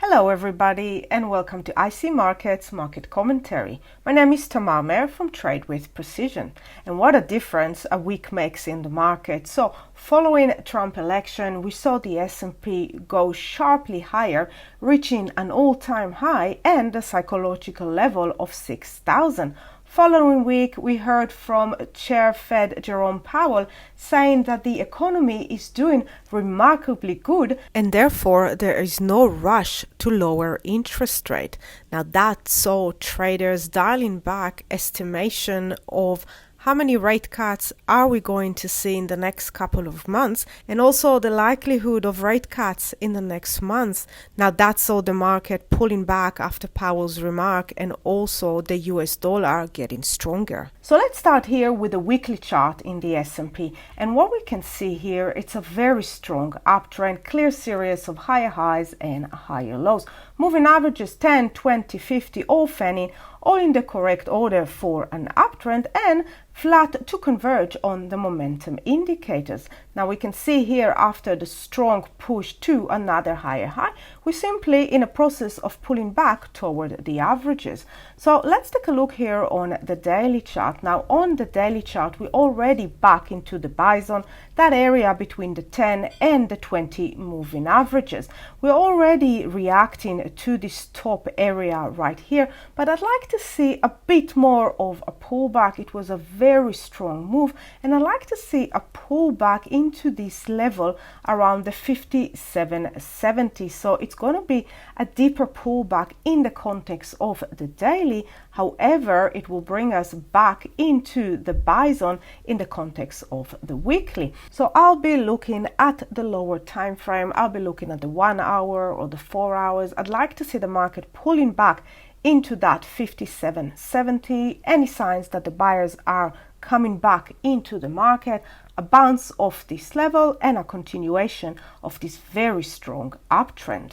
Hello everybody and welcome to IC Markets Market Commentary. My name is Tamar Mehr from Trade with Precision. And what a difference a week makes in the market. So following Trump election, we saw the S&P go sharply higher, reaching an all-time high and a psychological level of 6,000. Following week, we heard from Chair Fed Jerome Powell saying that the economy is doing remarkably good and therefore there is no rush to lower interest rate. Now that saw traders dialing back estimation of how many rate cuts are we going to see in the next couple of months, and also the likelihood of rate cuts in the next months. Now that saw the market pulling back after Powell's remark and also the US dollar getting stronger. So let's start here with a weekly chart in the S&P, and what we can see here, it's a very strong uptrend, clear series of higher highs and higher lows. Moving averages 10, 20, 50 all fanning, all in the correct order for an uptrend and flat to converge on the momentum indicators. Now we can see here after the strong push to another higher high, we're simply in a process of pulling back toward the averages. So let's take a look here on the daily chart. Now on the daily chart, we're already back into the buy zone, that area between the 10 and the 20 moving averages. We're already reacting to this top area right here, but I'd like to see a bit more of a pullback. It was a very strong move, and I'd like to see a pullback into this level around the 57.70. So it's going to be a deeper pullback in the context of the daily. However, it will bring us back into the buy zone in the context of the weekly. So I'll be looking at the lower time frame. I'll be looking at the 1 hour or the 4 hours. I'd like to see the market pulling back into that 57.70. Any signs that the buyers are coming back into the market, a bounce off this level and a continuation of this very strong uptrend.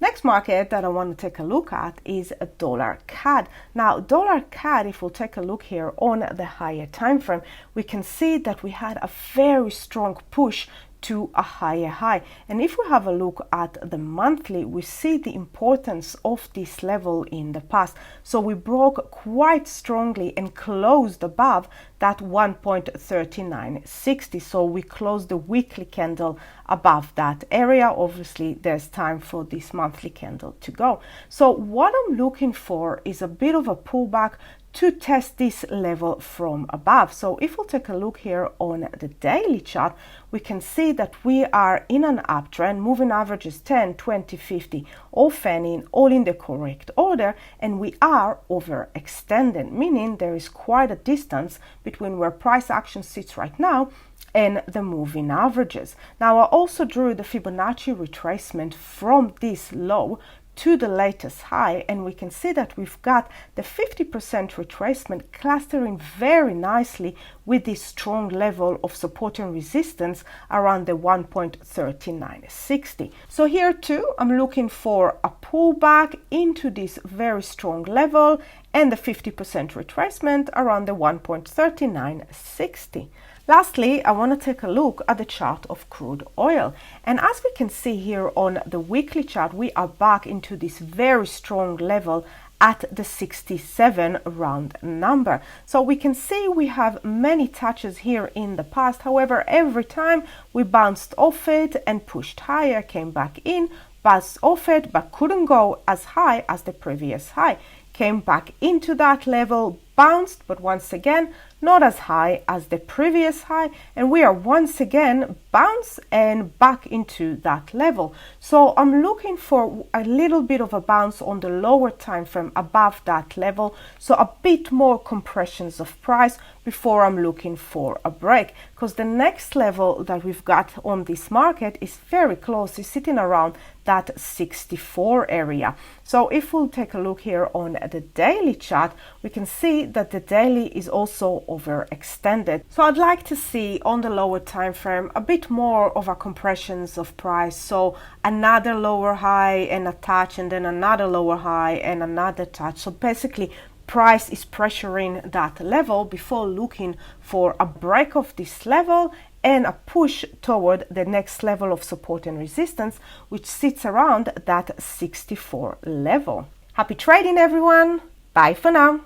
Next market that I want to take a look at is a dollar CAD. Now dollar CAD, if we'll take a look here on the higher time frame, we can see that we had a very strong push to a higher high. And if we have a look at the monthly, we see the importance of this level in the past. So we broke quite strongly and closed above that 1.3960. So we closed the weekly candle above that area. Obviously, there's time for this monthly candle to go. So what I'm looking for is a bit of a pullback to test this level from above. So if we'll take a look here on the daily chart, we can see that we are in an uptrend, moving averages 10, 20, 50, all fanning, all in the correct order, and we are overextended, meaning there is quite a distance between where price action sits right now and the moving averages. Now I also drew the Fibonacci retracement from this low to the latest high, and we can see that we've got the 50% retracement clustering very nicely with this strong level of support and resistance around the 1.3960. So here too, I'm looking for a pullback into this very strong level and the 50% retracement around the 1.3960. Lastly, I want to take a look at the chart of crude oil. And as we can see here on the weekly chart, we are back into this very strong level at the 67 round number. So we can see we have many touches here in the past. However, every time we bounced off it and pushed higher, came back in, bounced off it, but couldn't go as high as the previous high. Came back into that level, bounced, but once again, not as high as the previous high, and we are once again bounce and back into that level. So I'm looking for a little bit of a bounce on the lower time frame above that level, so a bit more compressions of price before I'm looking for a break, because the next level that we've got on this market is very close. It's sitting around that 64 area. So if we'll take a look here on the daily chart, we can see that the daily is also overextended. So I'd like to see on the lower time frame a bit more of a compressions of price. So another lower high and a touch, and then another lower high and another touch. So basically price is pressuring that level before looking for a break of this level and a push toward the next level of support and resistance, which sits around that 64 level. Happy trading, everyone. Bye for now.